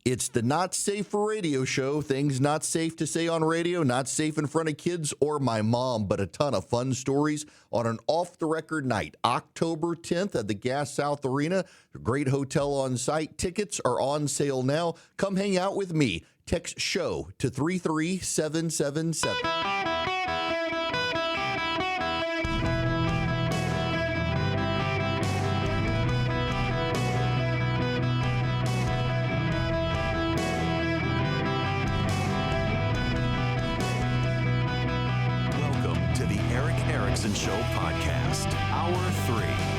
It's the Not Safe for Radio show. Things not safe to say on radio, not safe in front of kids or my mom, but a ton of fun stories on an off-the-record night, October 10th at the Gas South Arena. A great hotel on site. Tickets are on sale now. Come hang out with me. Text SHOW to 33777. Erick Erickson Show podcast, hour 3.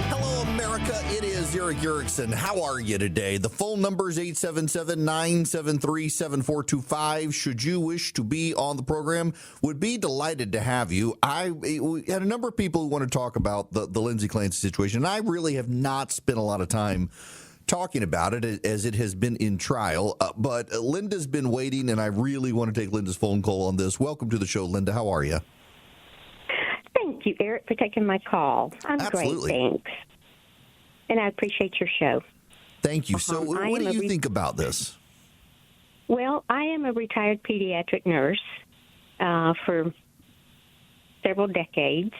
Hello, America. It is Erick Erickson. How are you today? The phone number is 877-973-7425. Should you wish to be on the program, would be delighted to have you. We had a number of people who want to talk about the Lindsay Clancy situation, and I really have not spent a lot of time talking about it as it has been in trial. But Linda's been waiting, and I really want to take Linda's phone call on this. Welcome to the show, Linda. How are you? Thank you, Eric, for taking my call. I'm Absolutely. Great, thanks. And I appreciate your show. Thank you. So what do you think about this? Well, I am a retired pediatric nurse for several decades,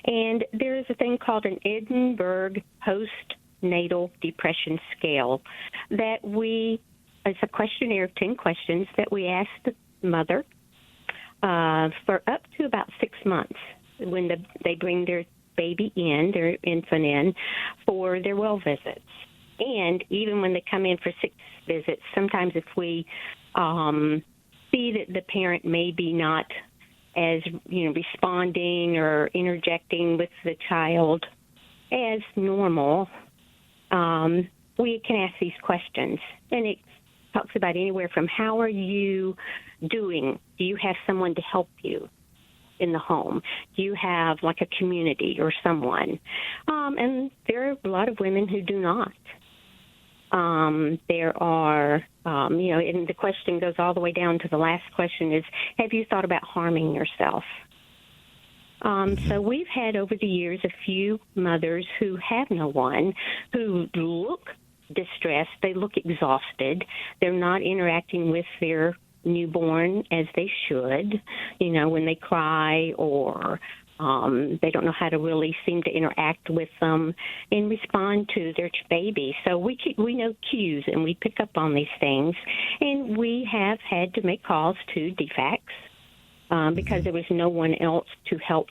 and there is a thing called an Edinburgh Postnatal Depression Scale that it's a questionnaire of 10 questions that we ask the mother for up to about 6 months when they bring their baby in, their infant in, for their well visits. And even when they come in for 6 visits, sometimes if we see that the parent may be not as, responding or interjecting with the child as normal, we can ask these questions. And it talks about anywhere from how are you doing? Do you have someone to help you in the home? Do you have like a community or someone? And there are a lot of women who do not. There are, and the question goes all the way down to the last question is, have you thought about harming yourself? So we've had over the years a few mothers who have no one, who look distressed, they look exhausted, they're not interacting with their newborn as they should, when they cry or they don't know how to really seem to interact with them and respond to their baby. So we know cues and we pick up on these things, and we have had to make calls to DFACS because there was no one else to help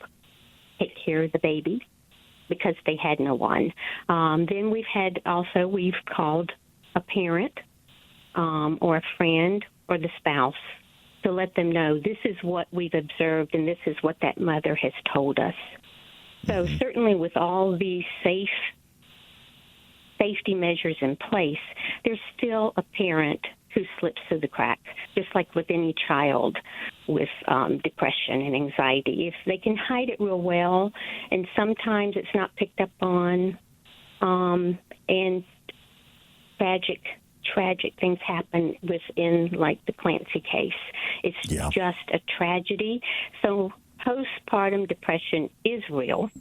take care of the baby because they had no one. Then we've called a parent or a friend or the spouse to let them know this is what we've observed and this is what that mother has told us. So certainly with all these safety measures in place, there's still a parent who slips through the cracks, just like with any child with depression and anxiety. If they can hide it real well, and sometimes it's not picked up on, and tragic things happen within, like the Clancy case. It's just a tragedy. So postpartum depression is real,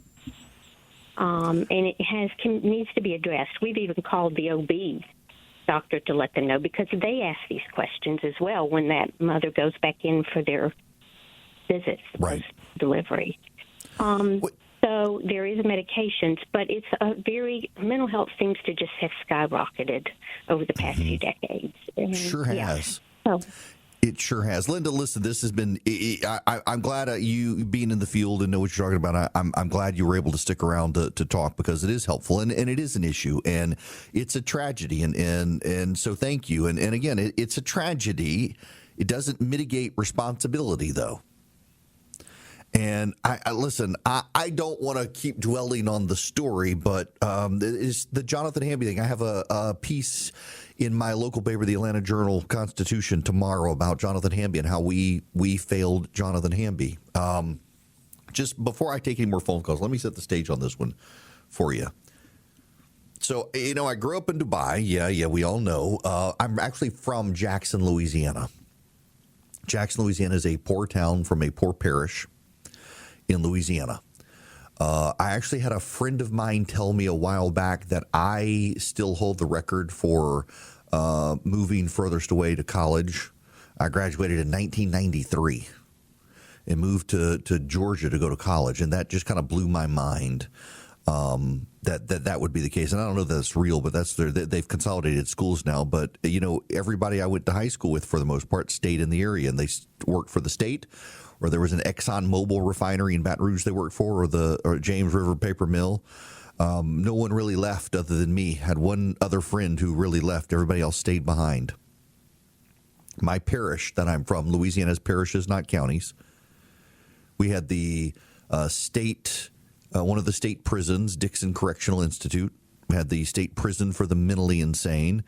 and it needs to be addressed. We've even called the OB doctor to let them know because they ask these questions as well when that mother goes back in for their visits, post-delivery. So there is medications, but it's mental health seems to just have skyrocketed over the past few decades. It sure has. It sure has. Linda, listen, this has been, I'm glad you being in the field and know what you're talking about. I'm glad you were able to stick around to talk because it is helpful and it is an issue and it's a tragedy. And so thank you. And again, it's a tragedy. It doesn't mitigate responsibility, though. And I don't want to keep dwelling on the story, but it's the Johnathan Hamby thing. I have a piece in my local paper, the Atlanta Journal-Constitution, tomorrow about Johnathan Hamby and how we failed Johnathan Hamby. Just before I take any more phone calls, let me set the stage on this one for you. So, I grew up in Dubai. Yeah, we all know. I'm actually from Jackson, Louisiana. Jackson, Louisiana is a poor town from a poor parish in Louisiana. I actually had a friend of mine tell me a while back that I still hold the record for moving furthest away to college. I graduated in 1993 and moved to Georgia to go to college, and that just kind of blew my mind that would be the case. And I don't know that it's real, but they've consolidated schools now. But, everybody I went to high school with, for the most part, stayed in the area, and they worked for the state, or there was an Exxon Mobil refinery in Baton Rouge they worked for, or James River Paper Mill. No one really left other than me. Had one other friend who really left. Everybody else stayed behind. My parish that I'm from, Louisiana's parishes, not counties. We had the state, one of the state prisons, Dixon Correctional Institute. We had the state prison for the mentally insane.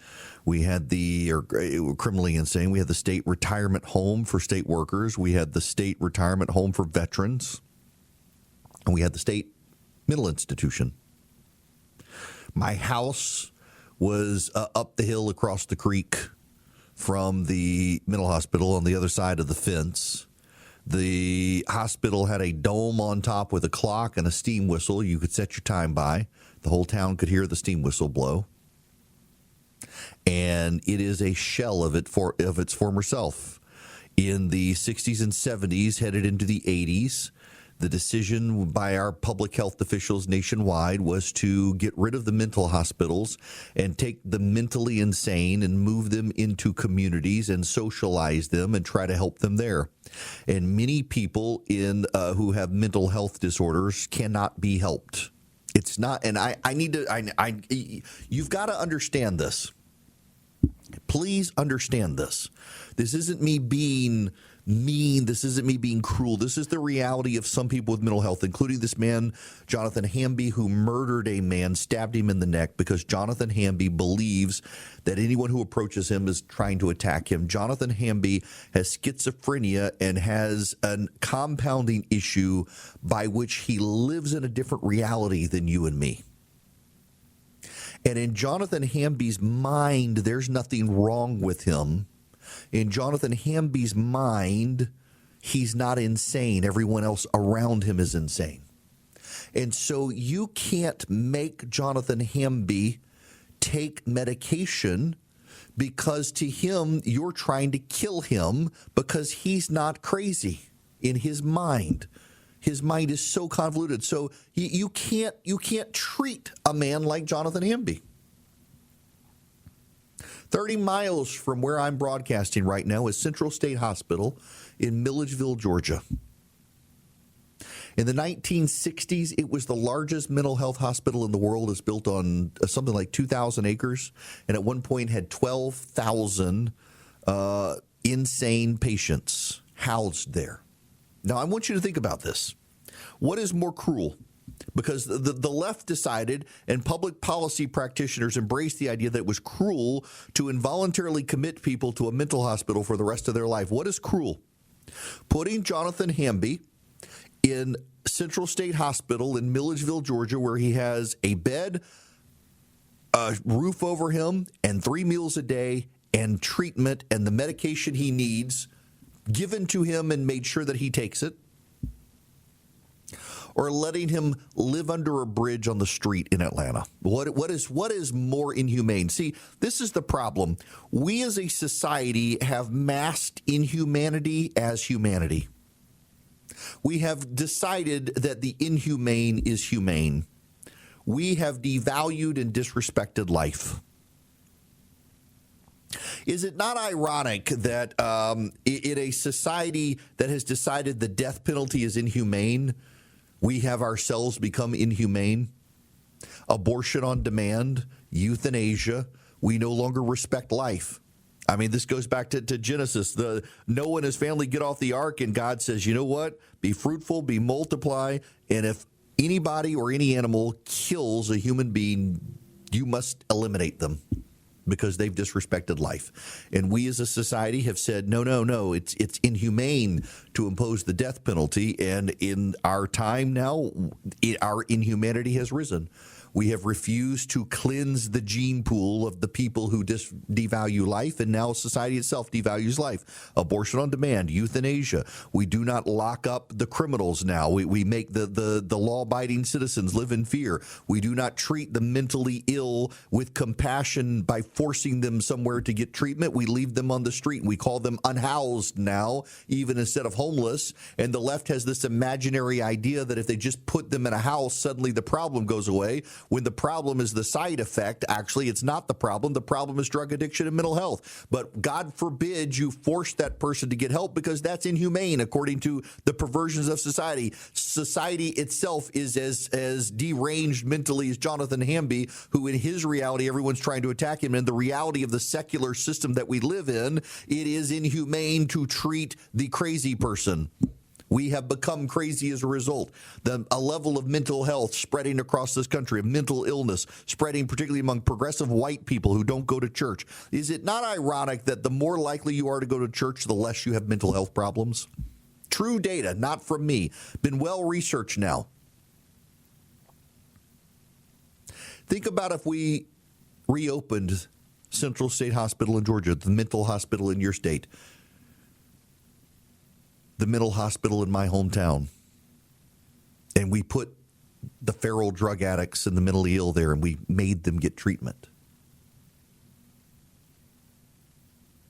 We had criminally insane. We had the state retirement home for state workers. We had the state retirement home for veterans. And we had the state mental institution. My house was up the hill across the creek from the mental hospital on the other side of the fence. The hospital had a dome on top with a clock and a steam whistle. You could set your time by. The whole town could hear the steam whistle blow. And it is a shell of its former self. In the 60s and 70s, headed into the 80s, the decision by our public health officials nationwide was to get rid of the mental hospitals and take the mentally insane and move them into communities and socialize them and try to help them there. And many people who have mental health disorders cannot be helped. It's not, and you've got to understand this. Please understand this. This isn't me being mean. This isn't me being cruel. This is the reality of some people with mental health, including this man, Johnathan Hamby, who murdered a man, stabbed him in the neck because Johnathan Hamby believes that anyone who approaches him is trying to attack him. Johnathan Hamby has schizophrenia and has a compounding issue by which he lives in a different reality than you and me. And in Johnathan Hamby's mind, there's nothing wrong with him. In Johnathan Hamby's mind, he's not insane. Everyone else around him is insane. And so you can't make Johnathan Hamby take medication because to him, you're trying to kill him because he's not crazy in his mind. His mind is so convoluted. So you can't treat a man like Johnathan Hamby. 30 miles from where I'm broadcasting right now is Central State Hospital in Milledgeville, Georgia. In the 1960s, it was the largest mental health hospital in the world. It's built on something like 2,000 acres, and at one point had 12,000 insane patients housed there. Now, I want you to think about this. What is more cruel? Because the left decided, and public policy practitioners embraced the idea that it was cruel to involuntarily commit people to a mental hospital for the rest of their life. What is cruel? Putting Johnathan Hamby in Central State Hospital in Milledgeville, Georgia, where he has a bed, a roof over him, and 3 meals a day, and treatment and the medication he needs given to him and made sure that he takes it. Or letting him live under a bridge on the street in Atlanta. What is more inhumane? See, this is the problem. We as a society have masked inhumanity as humanity. We have decided that the inhumane is humane. We have devalued and disrespected life. Is it not ironic that in a society that has decided the death penalty is inhumane, we have ourselves become inhumane? Abortion on demand, euthanasia, we no longer respect life. I mean, this goes back to Genesis. Noah and his family get off the ark, and God says, you know what? Be fruitful, be multiply, and if anybody or any animal kills a human being, you must eliminate them because they've disrespected life. And we as a society have said, no, it's inhumane to impose the death penalty. And in our time now, our inhumanity has risen. We have refused to cleanse the gene pool of the people who devalue life, and now society itself devalues life. Abortion on demand, euthanasia. We do not lock up the criminals now. We make the law-abiding citizens live in fear. We do not treat the mentally ill with compassion by forcing them somewhere to get treatment. We leave them on the street, and we call them unhoused now, even instead of homeless. And the left has this imaginary idea that if they just put them in a house, suddenly the problem goes away, when the problem is the side effect. Actually, it's not the problem. The problem is drug addiction and mental health. But God forbid you force that person to get help, because that's inhumane according to the perversions of society. Society itself is as deranged mentally as Johnathan Hamby, who in his reality, everyone's trying to attack him. In the reality of the secular system that we live in, it is inhumane to treat the crazy person. We have become crazy as a result. A level of mental health spreading across this country, of mental illness spreading particularly among progressive white people who don't go to church. Is it not ironic that the more likely you are to go to church, the less you have mental health problems? True data, not from me. Been well researched now. Think about if we reopened Central State Hospital in Georgia, the mental hospital in your state, the mental hospital in my hometown, and we put the feral drug addicts and the mentally ill there, and we made them get treatment.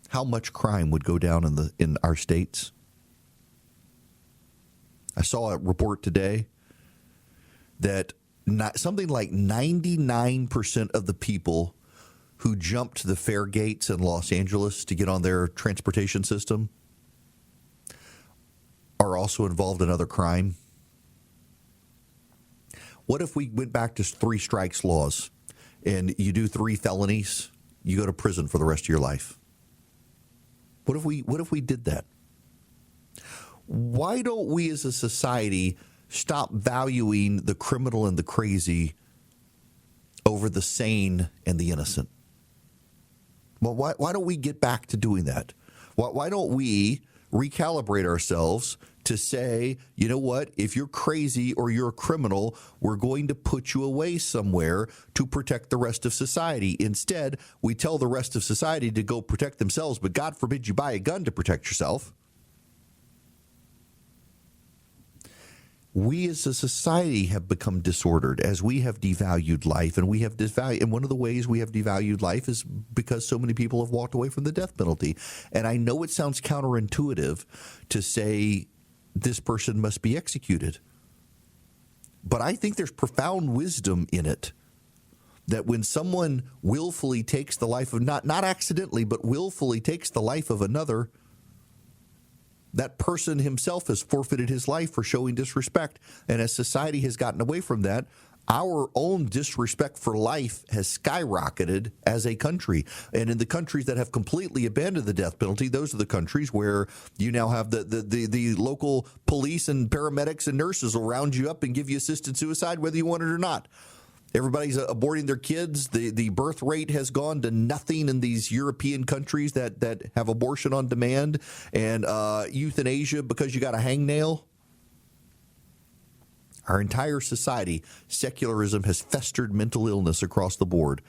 How much crime would go down in our states? I saw a report today that something like 99% of the people who jumped the fare gates in Los Angeles to get on their transportation system are also involved in other crime. What if we went back to 3 strikes laws, and you do 3 felonies, you go to prison for the rest of your life? What if we did that? Why don't we as a society stop valuing the criminal and the crazy over the sane and the innocent? Well, why don't we get back to doing that? Why don't we recalibrate ourselves to say, you know what, if you're crazy or you're a criminal, we're going to put you away somewhere to protect the rest of society. Instead, we tell the rest of society to go protect themselves, but God forbid you buy a gun to protect yourself. We as a society have become disordered as we have devalued life, and and one of the ways we have devalued life is because so many people have walked away from the death penalty. And I know it sounds counterintuitive to say this person must be executed, but I think there's profound wisdom in it, that when someone willfully takes the life of, not accidentally, but willfully takes the life of another, that person himself has forfeited his life for showing disrespect. And as society has gotten away from that, our own disrespect for life has skyrocketed as a country. And in the countries that have completely abandoned the death penalty, those are the countries where you now have the local police and paramedics and nurses will round you up and give you assisted suicide whether you want it or not. Everybody's aborting their kids. The birth rate has gone to nothing in these European countries that have abortion on demand, and euthanasia because you got a hangnail. Our entire society, secularism, has festered mental illness across the board.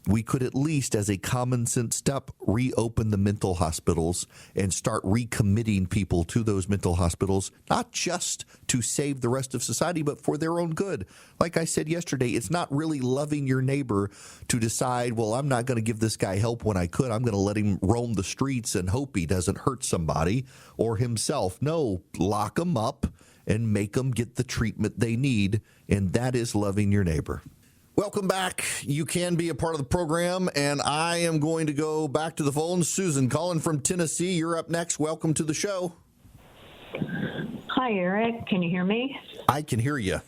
We could at least, as a common sense step, reopen the mental hospitals and start recommitting people to those mental hospitals, not just to save the rest of society, but for their own good. Like I said yesterday, it's not really loving your neighbor to decide, well, I'm not going to give this guy help when I could. I'm going to let him roam the streets and hope he doesn't hurt somebody or himself. No, lock him up and make them get the treatment they need, and that is loving your neighbor. Welcome back. You can be a part of the program, and I am going to go back to the phone. Susan calling from Tennessee. You're up next. Welcome to the show. Hi, Eric. Can you hear me? I can hear you.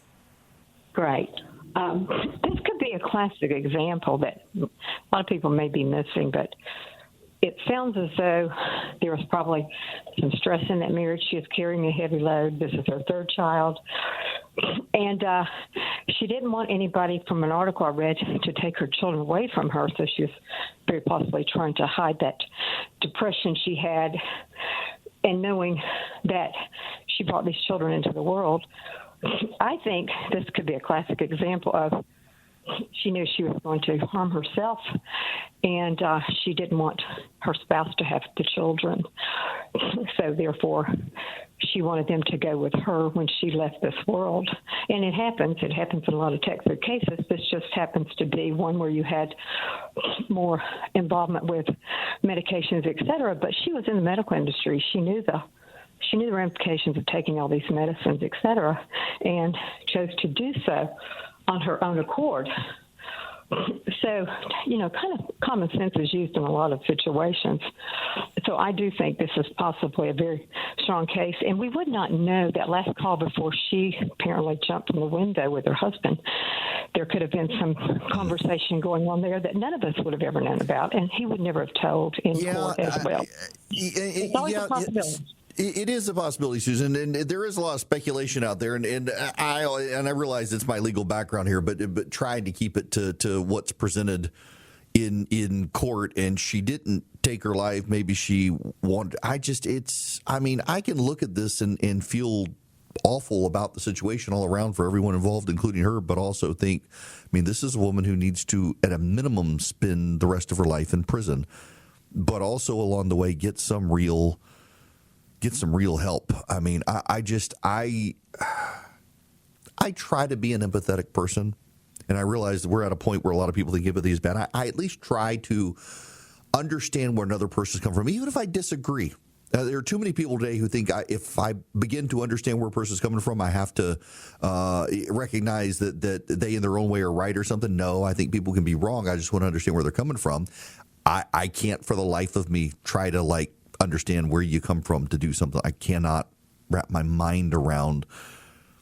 Great. This could be a classic example that a lot of people may be missing, but it sounds as though there was probably some stress in that marriage. She is carrying a heavy load. This is her 3rd child. And she didn't want anybody, from an article I read, to take her children away from her, so she was very possibly trying to hide that depression she had. And knowing that she brought these children into the world, I think this could be a classic example of she knew she was going to harm herself, and she didn't want her spouse to have the children. So therefore, she wanted them to go with her when she left this world. And it happens. It happens in a lot of textbook cases. This just happens to be one where you had more involvement with medications, et cetera. But she was in the medical industry. She knew the ramifications of taking all these medicines, et cetera, and chose to do so on her own accord. So, kind of common sense is used in a lot of situations. So I do think this is possibly a very strong case. And we would not know that last call before she apparently jumped from the window with her husband. There could have been some conversation going on there that none of us would have ever known about, and he would never have told in court as well. It's always a possibility. It is a possibility, Susan, and there is a lot of speculation out there, and I realize it's my legal background here, but trying to keep it to what's presented in court, and she didn't take her life. Maybe she wanted. I can look at this and feel awful about the situation all around for everyone involved, including her, but also think, this is a woman who needs to, at a minimum, spend the rest of her life in prison, but also along the way get some real help. I try to be an empathetic person, and I realize that we're at a point where a lot of people think empathy is bad. I at least try to understand where another person's come from, even if I disagree. There are too many people today who think if I begin to understand where a person's coming from, I have to recognize that they in their own way are right or something. No, I think people can be wrong. I just want to understand where they're coming from. I can't for the life of me try to understand where you come from to do something. I cannot wrap my mind around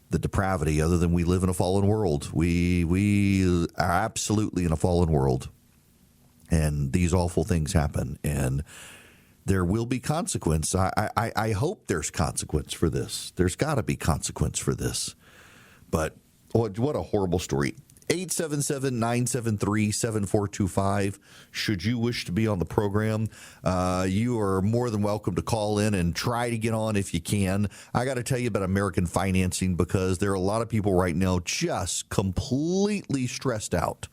the depravity other than we live in a fallen world. We are absolutely in a fallen world, and these awful things happen, and there will be consequence. I hope there's consequence for this. There's got to be consequence for this. But what a horrible story. 877-973-7425. Should you wish to be on the program, you are more than welcome to call in and try to get on if you can. I got to tell you about American financing, because there are a lot of people right now just completely stressed out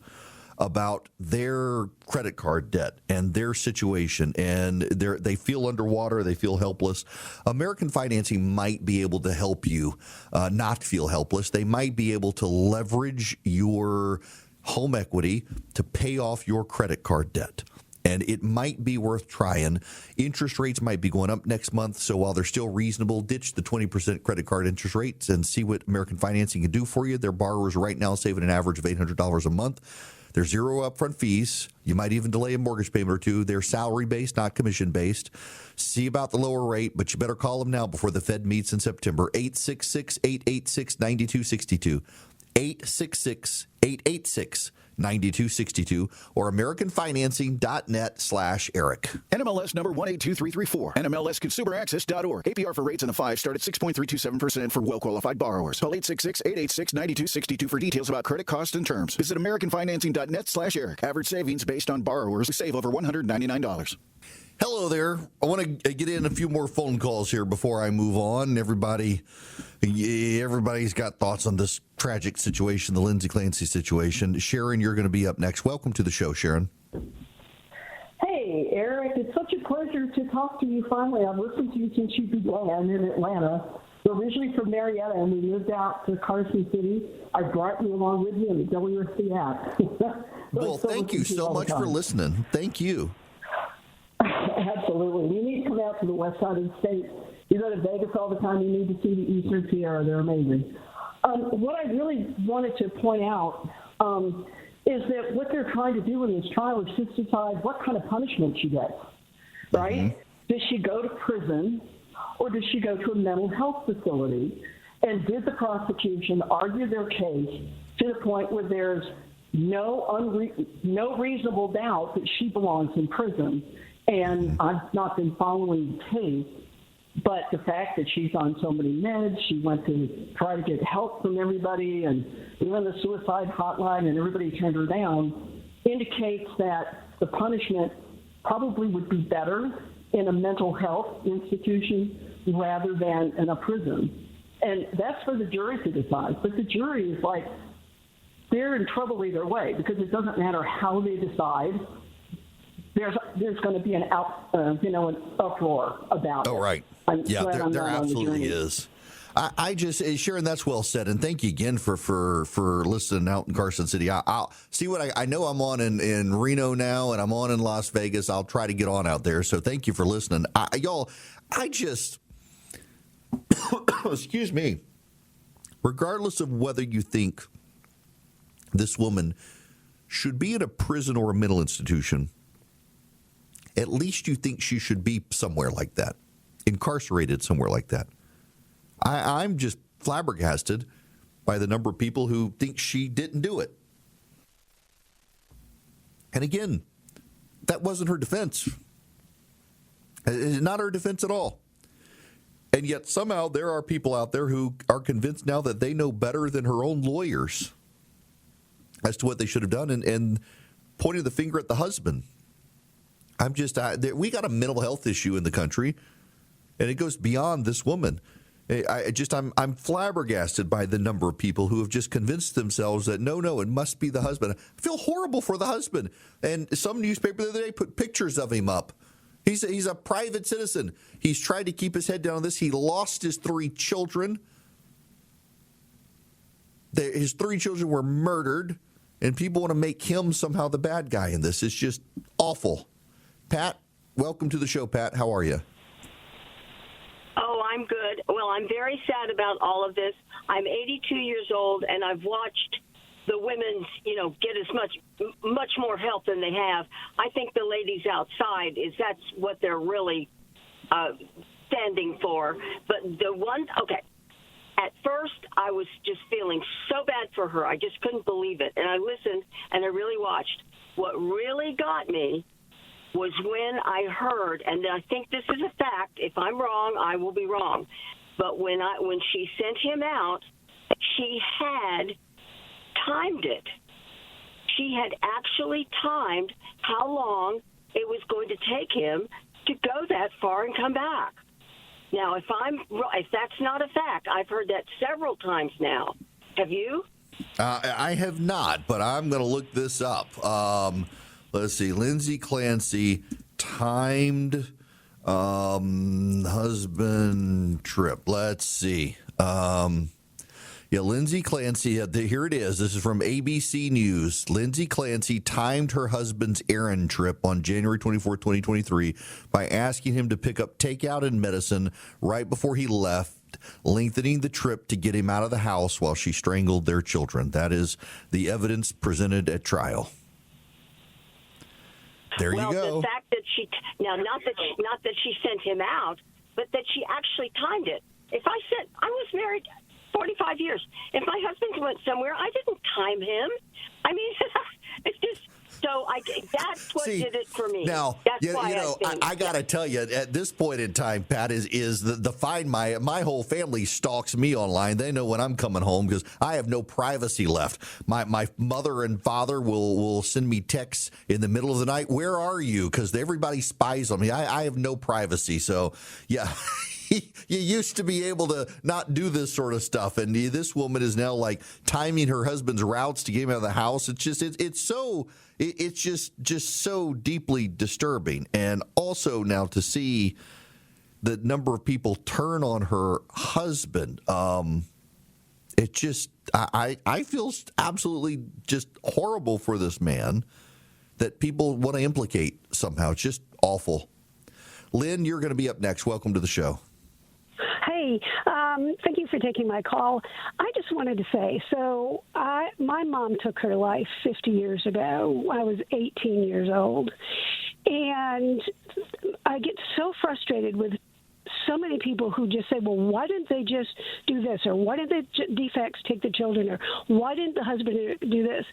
about their credit card debt and their situation, and they feel underwater, they feel helpless. American Financing might be able to help you not feel helpless. They might be able to leverage your home equity to pay off your credit card debt. And it might be worth trying. Interest rates might be going up next month, so while they're still reasonable, ditch the 20% credit card interest rates and see what American Financing can do for you. Their borrowers right now saving an average of $800 a month. There's zero upfront fees. You might even delay a mortgage payment or two. They're salary-based, not commission-based. See about the lower rate, but you better call them now before the Fed meets in September. 866-886-9262. 866-886-9262 or AmericanFinancing.net/Eric. NMLS number 182334. NMLSConsumerAccess.org. APR for rates in the 5 start at 6.327% for well-qualified borrowers. Call 866-886-9262 for details about credit costs and terms. Visit AmericanFinancing.net/Eric. Average savings based on borrowers who save over $199. Hello there. I want to get in a few more phone calls here before I move on. Everybody's got thoughts on this tragic situation, the Lindsay Clancy situation. Sharon, you're going to be up next. Welcome to the show, Sharon. Hey, Eric. It's such a pleasure to talk to you finally. I've listened to you since you began in Atlanta. We're originally from Marietta, and we moved out to Carson City. I brought you along with me in the WSC app. Well, thank you so much for listening. Thank you. Absolutely. You need to come out to the west side of the state. You go to Vegas all the time. You need to see the Eastern Sierra. They're amazing. What I really wanted to point out is that what they're trying to do in this trial is just decide what kind of punishment she gets, right? Mm-hmm. Does she go to prison, or does she go to a mental health facility? And did the prosecution argue their case to the point where there's no reasonable doubt that she belongs in prison? And I've not been following the case, but the fact that she's on so many meds, she went to try to get help from everybody, and even the suicide hotline, and everybody turned her down, indicates that the punishment probably would be better in a mental health institution rather than in a prison. And that's for the jury to decide. But the jury is like, they're in trouble either way, because it doesn't matter how they decide. There's going to be an uproar about it. Oh, right. Yeah, there absolutely is. I just, Sharon, that's well said, and thank you again for listening out in Carson City. I'll see what I know. I'm on in Reno now, and I'm on in Las Vegas. I'll try to get on out there. So thank you for listening, y'all. I just, excuse me. Regardless of whether you think this woman should be in a prison or a mental institution, at least you think she should be somewhere like that, incarcerated somewhere like that. I'm just flabbergasted by the number of people who think she didn't do it. And again, that wasn't her defense. It's not her defense at all. And yet somehow there are people out there who are convinced now that they know better than her own lawyers as to what they should have done, and pointing the finger at the husband. We got a mental health issue in the country, and it goes beyond this woman. I'm flabbergasted by the number of people who have just convinced themselves that no, it must be the husband. I feel horrible for the husband. And some newspaper the other day put pictures of him up. He's a private citizen. He's tried to keep his head down on this. He lost his 3 children. His 3 children were murdered, and people want to make him somehow the bad guy in this. It's just awful. Pat, welcome to the show, Pat. How are you? Oh, I'm good. Well, I'm very sad about all of this. I'm 82 years old, and I've watched the women, get as much more help than they have. I think the ladies outside that's what they're really standing for. But at first I was just feeling so bad for her. I just couldn't believe it. And I listened, and I really watched. What really got me was when I heard, and I think this is a fact, if I'm wrong, I will be wrong, but when she sent him out, she had timed it. She had actually timed how long it was going to take him to go that far and come back. Now, if that's not a fact, I've heard that several times now. Have you? I have not, but I'm going to look this up. Let's see. Lindsay Clancy timed husband trip. Let's see. Lindsay Clancy, here it is. This is from ABC News. Lindsay Clancy timed her husband's errand trip on January 24, 2023 by asking him to pick up takeout and medicine right before he left, lengthening the trip to get him out of the house while she strangled their children. That is the evidence presented at trial. There you go. The fact that not that she sent him out, but that she actually timed it. I was married 45 years. If my husband went somewhere, I didn't time him. I mean, it's just that's what did it for me. Now, I got to tell you, at this point in time, Pat, is the find my whole family stalks me online. They know when I'm coming home because I have no privacy left. My mother and father will send me texts in the middle of the night. Where are you? Because everybody spies on me. I have no privacy. So, yeah. You used to be able to not do this sort of stuff, and this woman is now like timing her husband's routes to get him out of the house. It's just so deeply disturbing, and also now to see the number of people turn on her husband. It just I feel absolutely just horrible for this man that people want to implicate somehow. It's just awful. Lynn, you're going to be up next. Welcome to the show. Hey, thank you for taking my call. I just wanted to say, my mom took her life 50 years ago. I was 18 years old. And I get so frustrated with so many people who just say, well, why didn't they just do this? Or why didn't the defects take the children? Or why didn't the husband do this?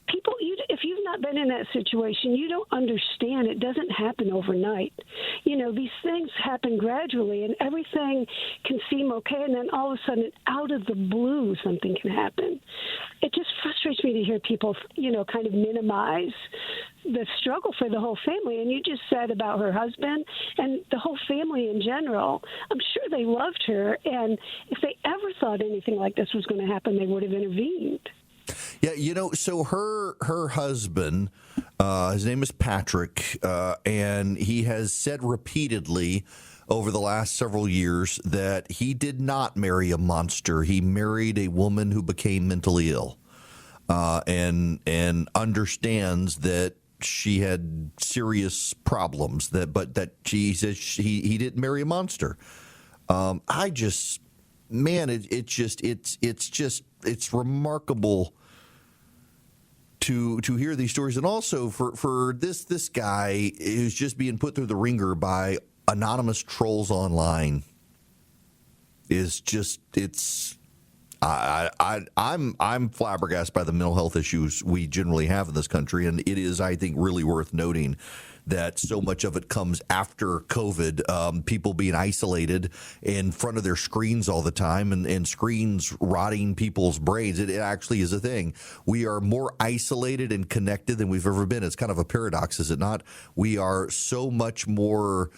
People, if you've not been in that situation, you don't understand. It doesn't happen overnight. These things happen gradually, and everything can seem okay, and then all of a sudden, out of the blue, something can happen. It just frustrates me to hear people, kind of minimize the struggle for the whole family. And you just said about her husband and the whole family in general. I'm sure they loved her, and if they ever thought anything like this was going to happen, they would have intervened. Yeah, so her husband, his name is Patrick, and he has said repeatedly over the last several years that he did not marry a monster. He married a woman who became mentally ill, and understands that she had serious problems. But that she says he didn't marry a monster. It's remarkable to hear these stories, and also for this guy who's just being put through the ringer by anonymous trolls online I'm flabbergasted by the mental health issues we generally have in this country, and it is, I think, really worth noting that so much of it comes after COVID, people being isolated in front of their screens all the time, and screens rotting people's brains. It actually is a thing. We are more isolated and connected than we've ever been. It's kind of a paradox, is it not? We are so much more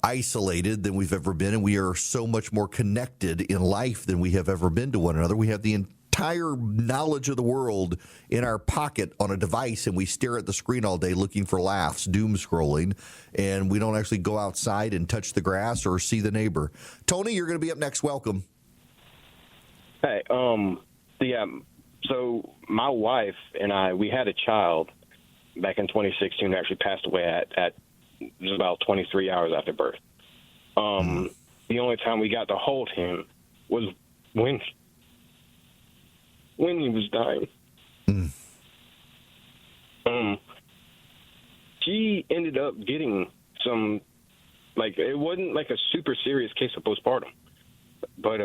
isolated than we've ever been, and we are so much more connected in life than we have ever been to one another. We have the entire knowledge of the world in our pocket on a device, and we stare at the screen all day looking for laughs, doom scrolling, and we don't actually go outside and touch the grass or see the neighbor. Tony, you're going to be up next. Welcome. Hey, yeah, so my wife and I, we had a child back in 2016 who actually passed away at it was about 23 hours after birth. The only time we got to hold him was when he was dying. She ended up getting some, it wasn't like a super serious case of postpartum, but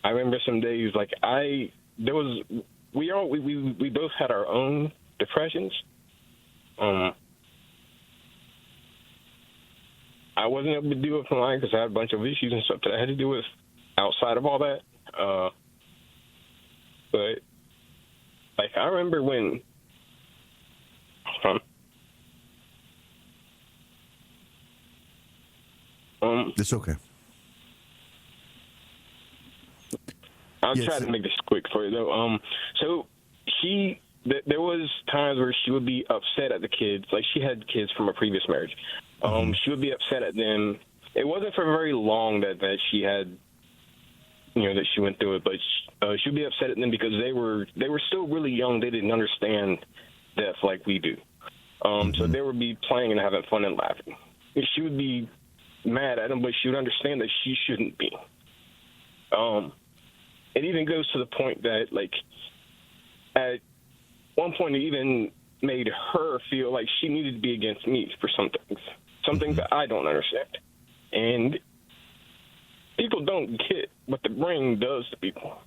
I remember some days we both had our own depressions. I wasn't able to deal with mine because I had a bunch of issues and stuff that I had to deal with outside of all that. But I remember when it's okay. I'll try to make this quick for you though. So there was times where she would be upset at the kids. She had kids from a previous marriage. She would be upset at them. It wasn't for very long that she had, that she went through it, but she would be upset at them because they were still really young. They didn't understand death like we do. So they would be playing and having fun and laughing. And she would be mad at them, but she would understand that she shouldn't be. It even goes to the point that, at one point, it even made her feel like she needed to be against me for some things that I don't understand. And people don't get what the brain does to people.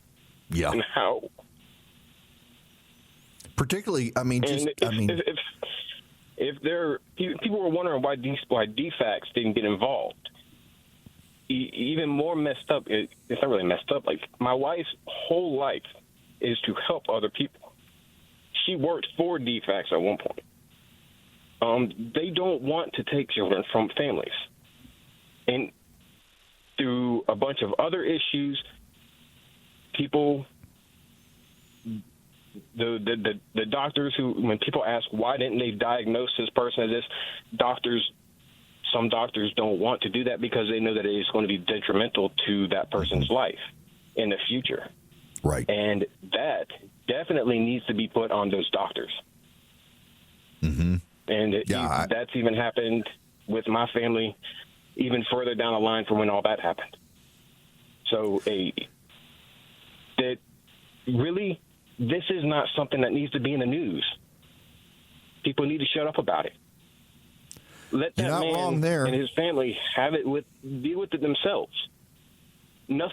Yeah. And how. Particularly, if people were wondering why DFACS didn't get involved, even more messed up, it's not really messed up, my wife's whole life is to help other people. She worked for DFACS at one point. They don't want to take children from families. And through a bunch of other issues, people, the doctors who, when people ask why didn't they diagnose this person as this, some doctors don't want to do that because they know that it is going to be detrimental to that person's life in the future. Right. And that definitely needs to be put on those doctors. Mm-hmm. And that's even happened with my family even further down the line from when all that happened. So that really, this is not something that needs to be in the news. People need to shut up about it. Let that man and his family deal with it themselves. not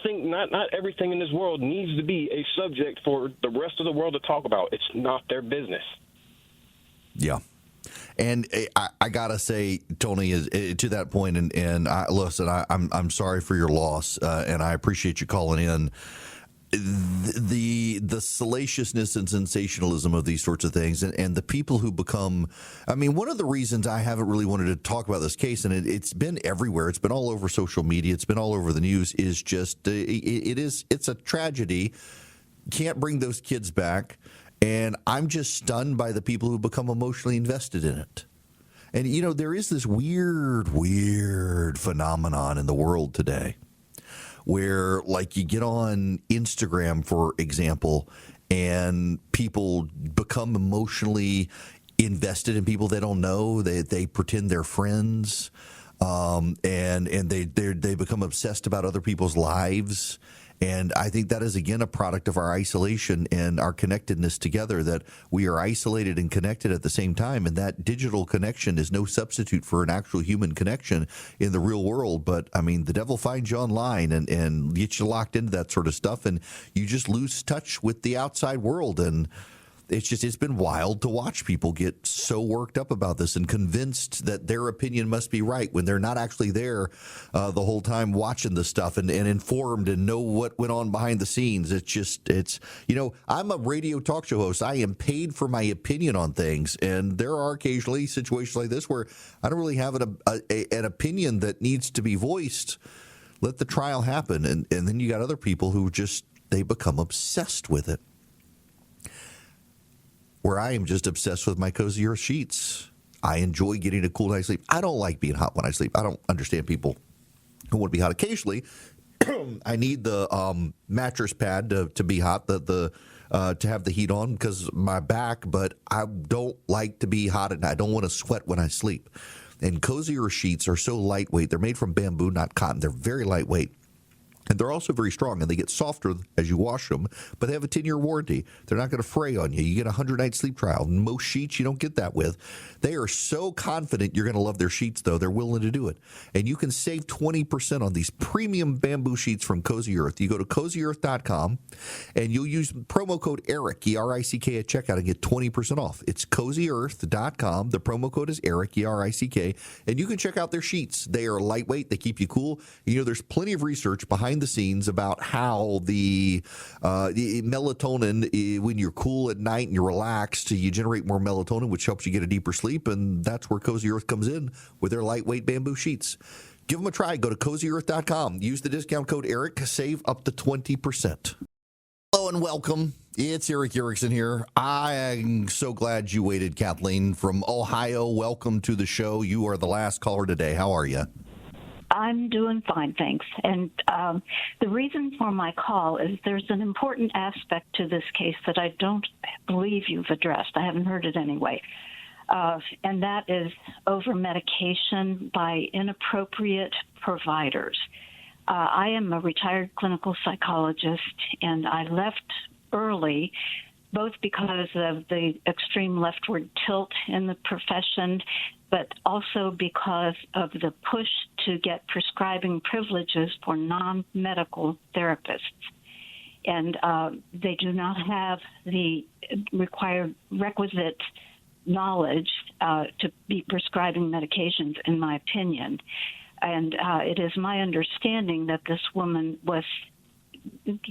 everything in this world needs to be a subject for the rest of the world to talk about. It's not their business. Yeah. And I gotta say, Tony, is to that point, and listen, I'm sorry for your loss, and I appreciate you calling in. The salaciousness and sensationalism of these sorts of things, and the people who become, I mean, one of the reasons I haven't really wanted to talk about this case, and it's been everywhere, it's been all over social media, it's been all over the news, is just it's a tragedy. Can't bring those kids back. And I'm just stunned by the people who become emotionally invested in it. And, you know, there is this weird phenomenon in the world today where, like, you get on Instagram, for example, and people become emotionally invested in people they don't know. They pretend they're friends, and they become obsessed about other people's lives. And I think that is, again, a product of our isolation and our connectedness together, that we are isolated and connected at the same time. And that digital connection is no substitute for an actual human connection in the real world. But, I mean, the devil finds you online and gets you locked into that sort of stuff. And you just lose touch with the outside world. And it's been wild to watch people get so worked up about this and convinced that their opinion must be right when they're not actually there the whole time watching the stuff and informed and know what went on behind the scenes. It's you know, I'm a radio talk show host. I am paid for my opinion on things, and there are occasionally situations like this where I don't really have an opinion that needs to be voiced. Let the trial happen, and then you got other people who just, they become obsessed with it. Where I am just obsessed with my Cozy Earth sheets. I enjoy getting a cool night's sleep. I don't like being hot when I sleep. I don't understand people who want to be hot occasionally. I need the mattress pad to be hot, to have the heat on because of my back, but I don't like to be hot at night. I don't want to sweat when I sleep. And Cozy Earth sheets are so lightweight. They're made from bamboo, not cotton. They're very lightweight. And they're also very strong, and they get softer as you wash them, but they have a 10-year warranty. They're not going to fray on you. You get a 100-night sleep trial. Most sheets you don't get that with. They are so confident you're going to love their sheets, though. They're willing to do it. And you can save 20% on these premium bamboo sheets from Cozy Earth. You go to CozyEarth.com, and you'll use promo code ERICK, E-R-I-C-K, at checkout and get 20% off. It's CozyEarth.com. The promo code is ERICK, E-R-I-C-K, and you can check out their sheets. They are lightweight. They keep you cool. You know, there's plenty of research behind the scenes about how the melatonin, when you're cool at night and you're relaxed, you generate more melatonin, which helps you get a deeper sleep, and that's where Cozy Earth comes in with their lightweight bamboo sheets. Give them a try. Go to CozyEarth.com. Use the discount code ERICK. Save up to 20%. Hello and welcome. It's Erick Erickson here. I am so glad you waited, Kathleen from Ohio. Welcome to the show. You are the last caller today. How are you? I'm doing fine, thanks. And the reason for my call is there's an important aspect to this case that I don't believe you've addressed. I haven't heard it anyway. And that is over-medication by inappropriate providers. I am a retired clinical psychologist, and I left early both because of the extreme leftward tilt in the profession, but also because of the push to get prescribing privileges for non-medical therapists. And they do not have the requisite knowledge to be prescribing medications, in my opinion. And it is my understanding that this woman was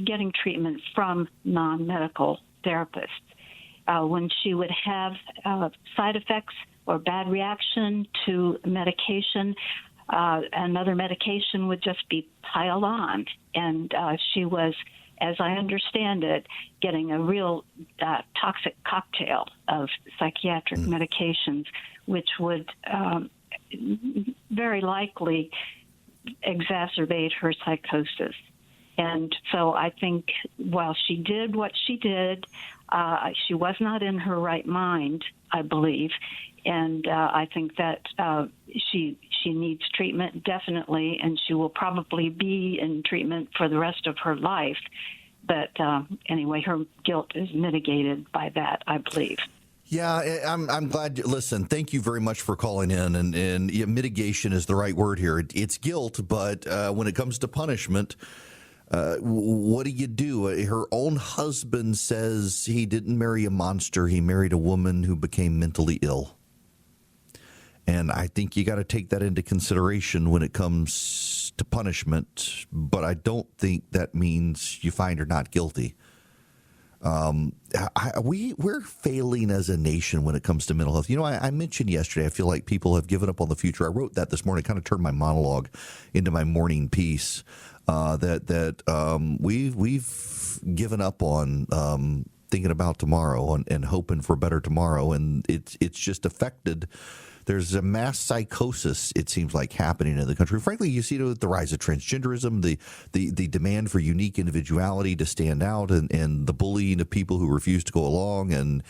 getting treatment from non-medical therapists. When she would have side effects or bad reaction to medication, another medication would just be piled on. And she was, as I understand it, getting a real toxic cocktail of psychiatric medications, which would very likely exacerbate her psychosis. And so I think while she did what she did, she was not in her right mind, I believe. And I think that she needs treatment, definitely, and she will probably be in treatment for the rest of her life. But anyway, her guilt is mitigated by that, I believe. Yeah, I'm glad. Listen, thank you very much for calling in. And mitigation is the right word here. It's guilt, but when it comes to punishment, What do you do? Her own husband says he didn't marry a monster. He married a woman who became mentally ill. And I think you got to take that into consideration when it comes to punishment. But I don't think that means you find her not guilty. We're failing as a nation when it comes to mental health. You know, I mentioned yesterday, I feel like people have given up on the future. I wrote that this morning, kind of turned my monologue into my morning piece. We've given up on thinking about tomorrow and hoping for a better tomorrow, and it's just affected. There's a mass psychosis, it seems like, happening in the country. Frankly, you see it with the rise of transgenderism, the demand for unique individuality to stand out, and the bullying of people who refuse to go along. And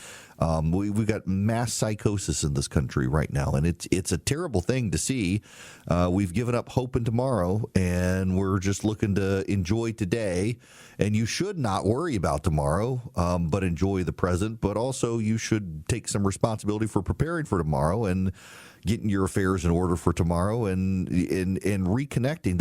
we've got mass psychosis in this country right now, and it's a terrible thing to see. We've given up hope in tomorrow, and we're just looking to enjoy today. And you should not worry about tomorrow, but enjoy the present. But also, you should take some responsibility for preparing for tomorrow and getting your affairs in order for tomorrow and reconnecting.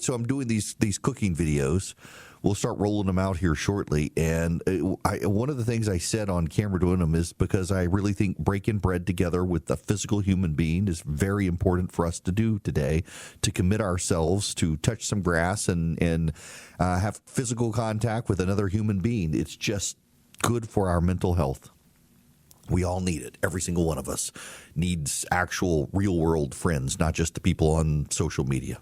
So I'm doing these cooking videos. We'll start rolling them out here shortly. And one of the things I said on camera doing them is because I really think breaking bread together with a physical human being is very important for us to do today, to commit ourselves to touch some grass and have physical contact with another human being. It's just good for our mental health. We all need it. Every single one of us needs actual real-world friends, not just the people on social media.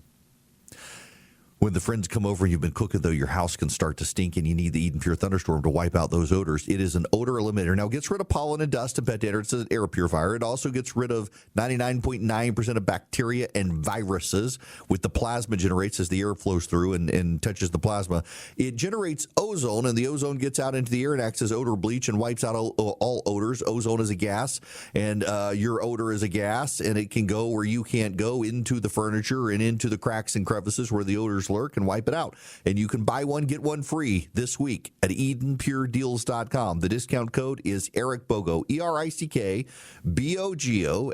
When the friends come over and you've been cooking, though, your house can start to stink, and you need the Eden Pure Thunderstorm to wipe out those odors. It is an odor eliminator. Now, it gets rid of pollen and dust and pet dander. It's an air purifier. It also gets rid of 99.9% of bacteria and viruses, with the plasma generates as the air flows through and touches the plasma. It generates ozone, and the ozone gets out into the air and acts as odor bleach and wipes out all odors. Ozone is a gas, and your odor is a gas, and it can go where you can't go, into the furniture and into the cracks and crevices where the odors lurk, and wipe it out. And you can buy one, get one free this week at EdenPureDeals.com. The discount code is ErickBogo, ErickBogo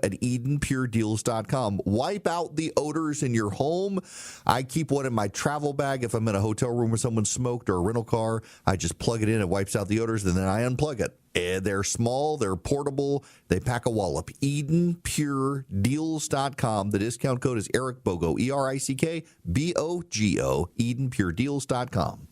at EdenPureDeals.com. Wipe out the odors in your home. I keep one in my travel bag. If I'm in a hotel room where someone smoked or a rental car, I just plug it in. It wipes out the odors, and then I unplug it. They're small, they're portable, they pack a wallop. EdenPureDeals.com. The discount code is ErickBogo, ErickBogo, EdenPureDeals.com.